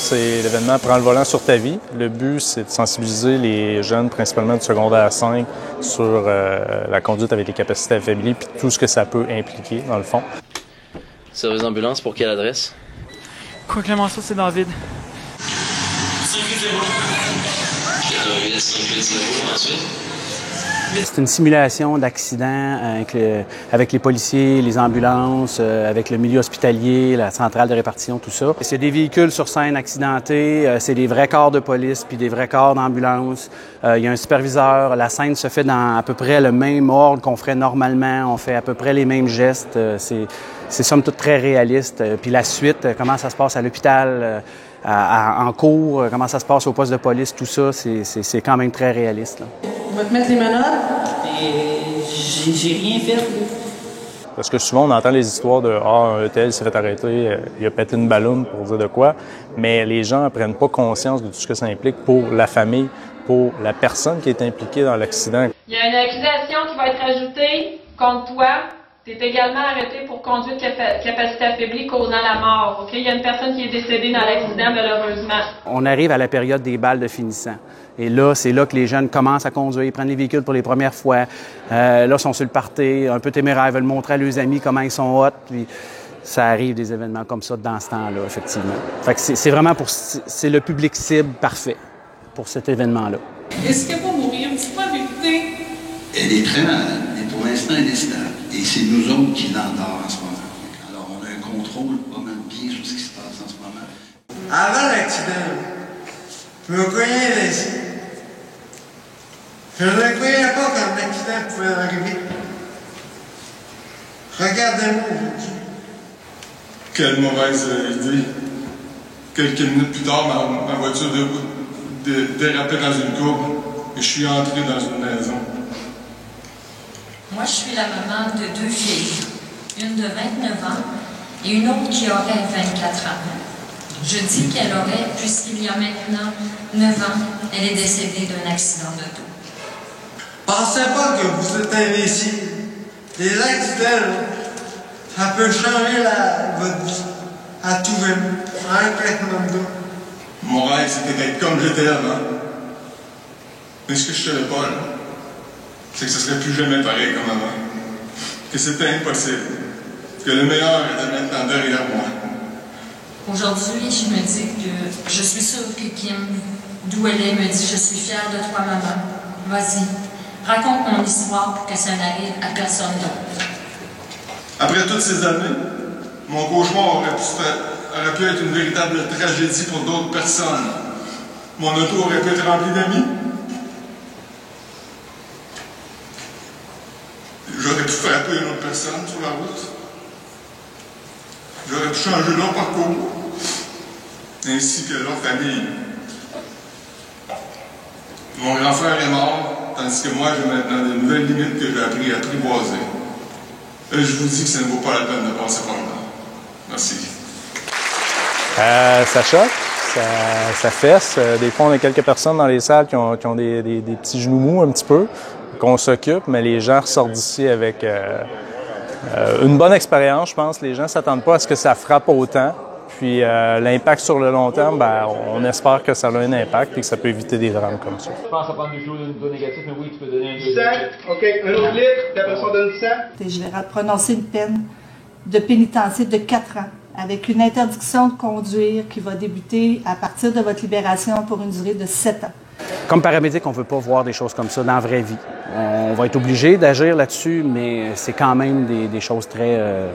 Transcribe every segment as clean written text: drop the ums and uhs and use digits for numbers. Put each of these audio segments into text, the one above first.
c'est l'événement Prends le volant sur ta vie. Le but, c'est de sensibiliser les jeunes, principalement du secondaire 5, sur la conduite avec les capacités affaiblies puis tout ce que ça peut impliquer, dans le fond. Service d'ambulance, pour quelle adresse? Quoi Clémenceau, c'est David. 580. Ensuite? C'est une simulation d'accident avec les policiers, les ambulances, avec le milieu hospitalier, la centrale de répartition, tout ça. C'est des véhicules sur scène accidentés, c'est des vrais corps de police puis des vrais corps d'ambulance. Il y a un superviseur. La scène se fait dans à peu près le même ordre qu'on ferait normalement. On fait à peu près les mêmes gestes. C'est somme toute très réaliste. Puis la suite, comment ça se passe à l'hôpital, en cours, comment ça se passe au poste de police, tout ça, c'est quand même très réaliste, là. On va te mettre les menottes et j'ai rien fait. Parce que souvent, on entend les histoires de « Ah, un tel s'est fait arrêter, il a pété une balloune pour dire de quoi », mais les gens ne prennent pas conscience de tout ce que ça implique pour la famille, pour la personne qui est impliquée dans l'accident. Il y a une accusation qui va être ajoutée contre toi. Tu es également arrêté pour conduite capacité affaiblie causant la mort. Okay? Il y a une personne qui est décédée dans l'accident, malheureusement. On arrive à la période des balles de finissant. Et là, c'est là que les jeunes commencent à conduire, ils prennent les véhicules pour les premières fois. Là, ils sont sur le party, un peu téméraires, veulent montrer à leurs amis comment ils sont hot. Puis ça arrive des événements comme ça dans ce temps-là, effectivement. Fait que c'est vraiment c'est le public cible parfait pour cet événement-là. Est-ce qu'elle va mourir? C'est pas vérité. Elle est très malade, mais pour l'instant, elle est stable. Et c'est nous autres qui l'endort en ce moment. Alors, on a un contrôle pas mal bien sur ce qui se passe en ce moment. Avant l'accident, je me croyais ici. Je ne croyais pas qu'un accident pouvait arriver. Regardez-moi aujourd'hui. Quelle mauvaise idée. Quelques minutes plus tard, ma voiture dérapait dans une courbe et je suis entré dans une maison. Moi, je suis la maman de 2 filles, une de 29 ans et une autre qui aurait 24 ans. Je dis qu'elle aurait, puisqu'il y a maintenant 9 ans, elle est décédée d'un accident d'auto. Pensez pas que vous êtes imbécile. Les accidents, ça peut changer votre vie à tout jamais. Un claquement de doigts. Mon rêve, c'était d'être comme j'étais avant. Mais ce que je savais pas, là, c'est que ce serait plus jamais pareil comme avant. Que c'était impossible. Que le meilleur était maintenant derrière moi. Aujourd'hui, je me dis que je suis sûre que Kim, d'où elle est, me dit « Je suis fière de toi, maman. Vas-y, raconte mon histoire pour que ça n'arrive à personne d'autre. » Après toutes ces années, mon cauchemar aurait pu être une véritable tragédie pour d'autres personnes. Mon auto aurait pu être rempli d'amis. J'aurais pu frapper une autre personne sur la route. J'aurais pu changer leur parcours, ainsi que leur famille. Mon grand frère est mort, tandis que moi, j'ai maintenant de nouvelles limites que j'ai appris à apprivoiser. Et je vous dis que ça ne vaut pas la peine de passer par là. Merci. Ça choque, ça fesse. Des fois, on a quelques personnes dans les salles qui ont des petits genoux mous un petit peu, qu'on s'occupe, mais les gens ressortent d'ici avec une bonne expérience, je pense. Les gens ne s'attendent pas à ce que ça frappe autant. Puis l'impact sur le long terme, on espère que ça a un impact et que ça peut éviter des drames comme ça. Je pense à prendre 2 kilos de niveau négatif, mais oui, tu peux donner un du sang. OK, un autre litre, puis après ça, on donne du sang. Je vais prononcer une peine de pénitencier de 4 ans avec une interdiction de conduire qui va débuter à partir de votre libération pour une durée de 7 ans. Comme paramédic, on ne veut pas voir des choses comme ça dans la vraie vie. On va être obligé d'agir là-dessus, mais c'est quand même des choses très...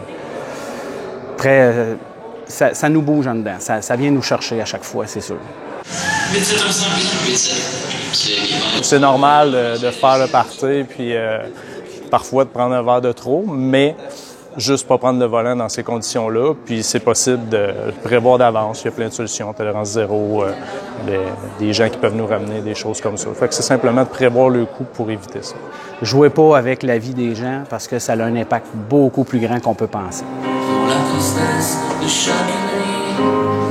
Ça nous bouge en dedans. Ça vient nous chercher à chaque fois, c'est sûr. C'est normal de faire le party, puis parfois de prendre un verre de trop, mais juste pas prendre le volant dans ces conditions-là. Puis c'est possible de le prévoir d'avance. Il y a plein de solutions, tolérance zéro, des gens qui peuvent nous ramener, des choses comme ça. Fait que c'est simplement de prévoir le coup pour éviter ça. Jouez pas avec la vie des gens parce que ça a un impact beaucoup plus grand qu'on peut penser. Pour la tristesse de chaque année.